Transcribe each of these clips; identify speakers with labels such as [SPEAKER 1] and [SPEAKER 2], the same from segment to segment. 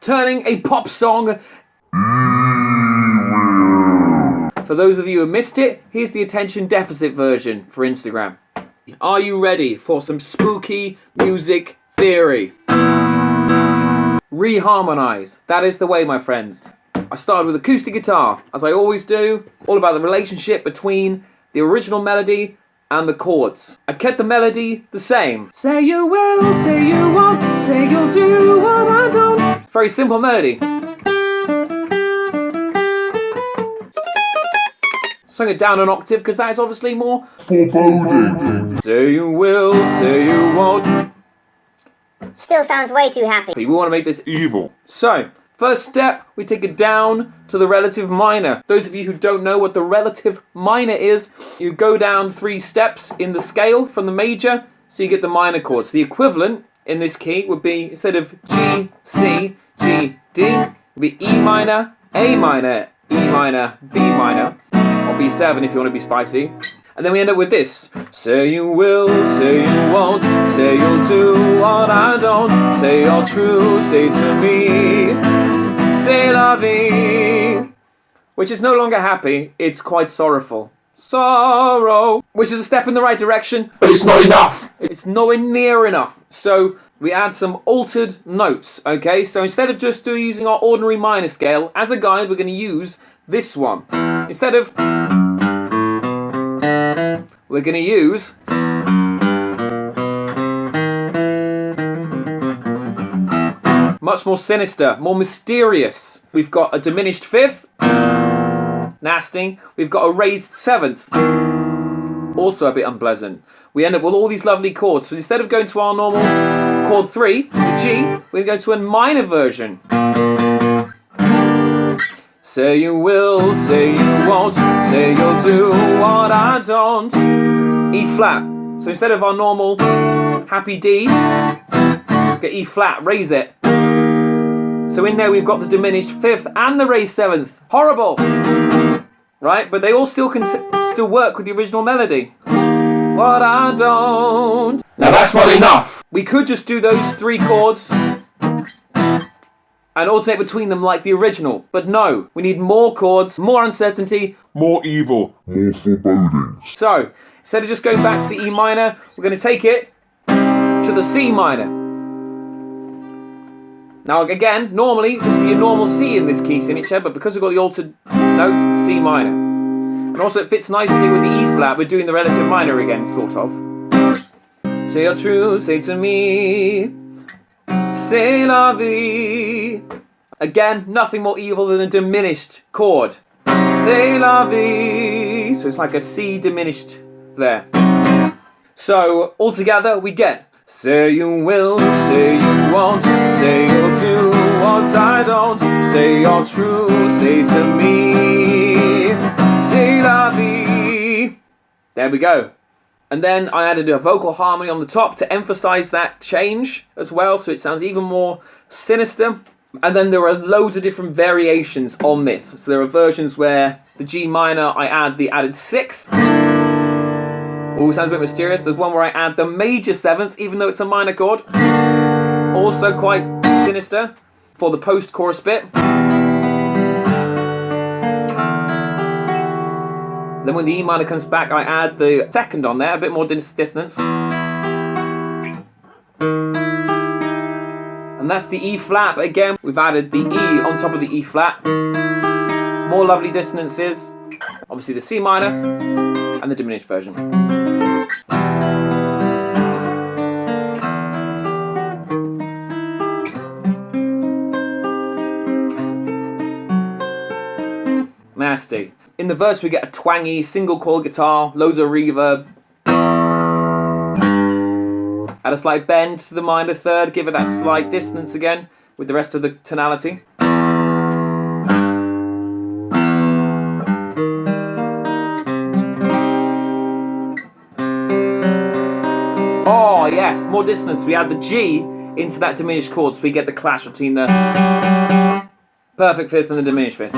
[SPEAKER 1] turning a pop song. For those of you who missed it, here's the attention deficit version for Instagram. Are you ready for some spooky music theory? Reharmonize. That is the way, my friends. I started with acoustic guitar, as I always do, all about the relationship between the original melody and the chords. I kept the melody the same. Say you will, say you won't, say you'll do what I don't. It's a very simple melody. Sung it down an octave because that is obviously more foreboding. Say you will, say you won't.
[SPEAKER 2] Still sounds way too happy.
[SPEAKER 1] We want to make this evil. So, first step, we take it down to the relative minor. Those of you who don't know what the relative minor is, you go down 3 steps in the scale from the major, so you get the minor chords. The equivalent in this key would be, instead of G, C, G, D, it would be E minor, A minor, E minor, B minor, or B7 if you want to be spicy. And then we end up with this. Say you will, say you won't, say you'll do what I don't, say you're true, say to me, c'est la vie. Which is no longer happy, it's quite sorrowful. Sorrow. Which is a step in the right direction, but it's not enough. It's nowhere near enough. So we add some altered notes, okay? So instead of just using our ordinary minor scale, as a guide we're going to use this one. Instead of... we're going to use much more sinister, more mysterious. We've got a diminished 5th, nasty. We've got a raised 7th, also a bit unpleasant. We end up with all these lovely chords. So instead of going to our normal chord 3, the G, we're going to go to a minor version. Say you will, say you won't, say you'll do what I don't. E flat. So instead of our normal happy D, get E flat, raise it. So in there we've got the diminished 5th and the raised 7th. Horrible! Right? But they all still work with the original melody. What I don't. Now that's not enough. We could just do those 3 chords and alternate between them like the original. But no, we need more chords, more uncertainty, more evil, more foreboding. So, instead of just going back to the E minor, we're going to take it to the C minor. Now again, normally, this would be a normal C in this key signature, but because we've got the altered notes, it's C minor. And also it fits nicely with the E flat, we're doing the relative minor again, sort of. Say you're true, say to me, c'est la vie. Again, nothing more evil than a diminished chord. C'est la vie. So it's like a C diminished there. So altogether we get say you will, say you won't, say you'll do what I don't, say you're true, say to me, c'est la vie. There we go. And then I added a vocal harmony on the top to emphasize that change as well, so it sounds even more sinister. And then there are loads of different variations on this. So there are versions where the G minor, I add the added 6th. Oh, sounds a bit mysterious. There's one where I add the major 7th, even though it's a minor chord. Also quite sinister for the post-chorus bit. Then when the E minor comes back, I add the 2nd on there, a bit more dissonance. And that's the E flat, but again, we've added the E on top of the E flat. More lovely dissonances. Obviously the C minor and the diminished version. Nasty. In the verse we get a twangy single coil guitar, loads of reverb. Add a slight bend to the minor 3rd, give it that slight dissonance again with the rest of the tonality. Oh yes, more dissonance. We add the G into that diminished chord, so we get the clash between the perfect 5th and the diminished 5th.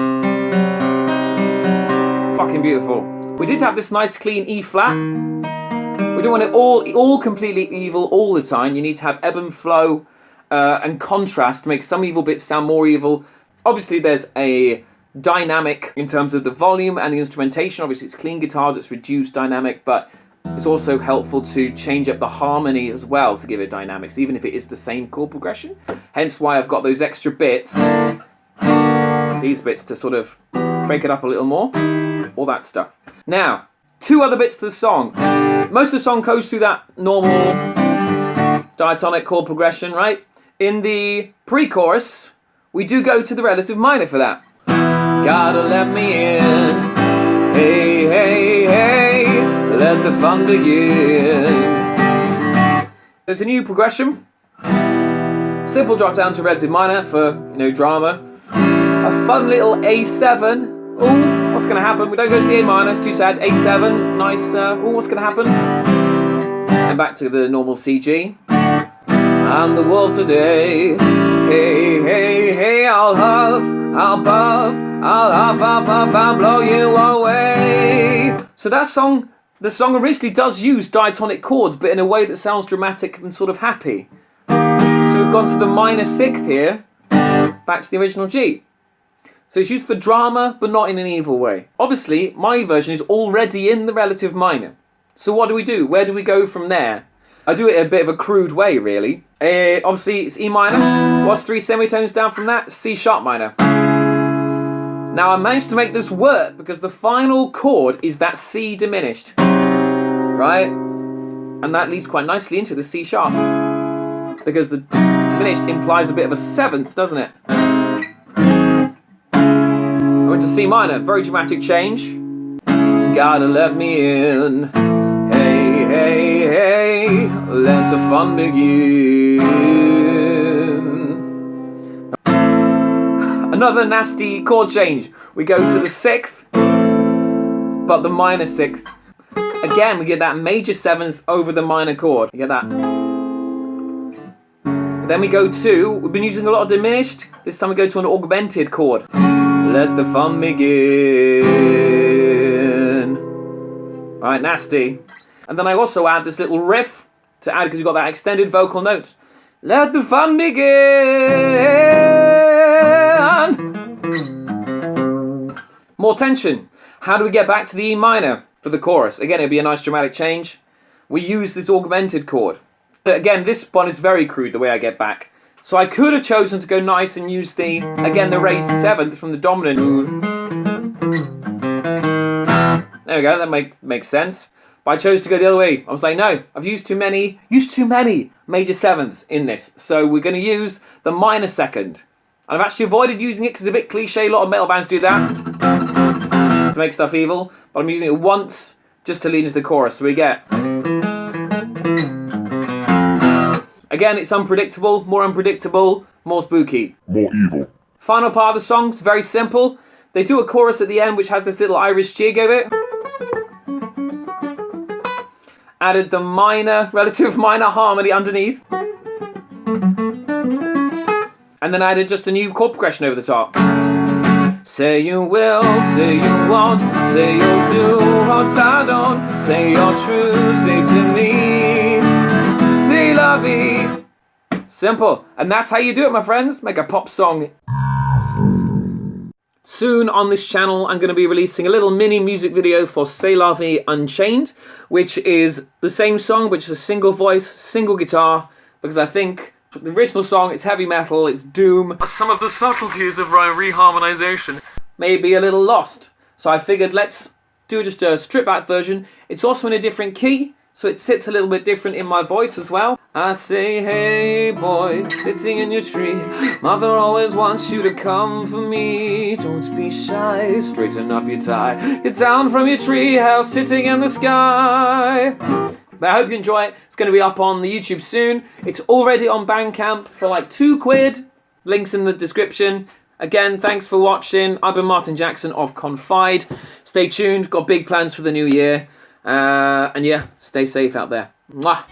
[SPEAKER 1] Fucking beautiful. We did have this nice clean E flat. We don't want it all completely evil all the time. You need to have ebb and flow and contrast makes some evil bits sound more evil. Obviously, there's a dynamic in terms of the volume and the instrumentation. Obviously, it's clean guitars, it's reduced dynamic, but it's also helpful to change up the harmony as well to give it dynamics, even if it is the same chord progression. Hence why I've got those extra bits, these bits, to sort of break it up a little more, all that stuff. Now, 2 other bits to the song. Most of the song goes through that normal diatonic chord progression, right? In the pre-chorus, we do go to the relative minor for that. Gotta let me in, hey, hey, hey, let the fun begin. There's a new progression. Simple drop down to relative minor for, drama. A fun little A7. Ooh, what's gonna happen? We don't go to the A minor, it's too sad. A7, nice, ooh, what's gonna happen? And back to the normal CG. And the world today, hey, hey, hey, I'll huff, I'll puff, I'll huff, I'll blow you away. So that song, the song originally does use diatonic chords, but in a way that sounds dramatic and sort of happy. So we've gone to the minor 6th here, back to the original G. So it's used for drama, but not in an evil way. Obviously, my version is already in the relative minor. So what do we do? Where do we go from there? I do it in a bit of a crude way, really. Obviously, it's E minor. What's 3 semitones down from that? C sharp minor. Now, I managed to make this work because the final chord is that C diminished. Right? And that leads quite nicely into the C sharp. Because the diminished implies a bit of a 7th, doesn't it? I went to C minor. Very dramatic change. Gotta let me in. Hey, hey, hey, let the fun begin. Another nasty chord change. We go to the 6th, but the minor 6th. Again, we get that major 7th over the minor chord. You get that? Then we go to, we've been using a lot of diminished. This time we go to an augmented chord. Let the fun begin. Right, nasty. And then I also add this little riff to add, because you've got that extended vocal note. Let the fun begin. More tension. How do we get back to the E minor for the chorus? Again, it'd be a nice dramatic change. We use this augmented chord. But again, this one is very crude, the way I get back. So I could have chosen to go nice and use the, again, the raised 7th from the dominant. There we go, that makes sense. But I chose to go the other way. I was like, no, I've used too many major 7ths in this. So we're going to use the minor 2nd. And I've actually avoided using it because it's a bit cliche. A lot of metal bands do that to make stuff evil. But I'm using it once just to lead into the chorus. So we get... Again, it's unpredictable, more spooky.
[SPEAKER 3] More evil.
[SPEAKER 1] Final part of the song is very simple. They do a chorus at the end which has this little Irish jig over it. Added the relative minor harmony underneath. And then added just a new chord progression over the top. Say you will, say you won't, say you'll do what I don't, say you're true, say to me, say la vie. Simple. And that's how you do it, my friends. Make a pop song. Soon on this channel, I'm going to be releasing a little mini music video for C'est La Vie Unchained, which is the same song, which is a single voice, single guitar, because I think the original song, it's heavy metal, it's doom. Some of the subtleties of reharmonization may be a little lost. So I figured let's do just a stripped back version. It's also in a different key, so it sits a little bit different in my voice as well. I say, hey boy, sitting in your tree, mother always wants you to come for me. Don't be shy, straighten up your tie, get down from your tree house sitting in the sky. But I hope you enjoy it. It's going to be up on the YouTube soon. It's already on Bandcamp for like £2. Links in the description. Again, thanks for watching. I've been Martin Jackson of Confyde. Stay tuned, got big plans for the new year. And yeah, stay safe out there. Mwah.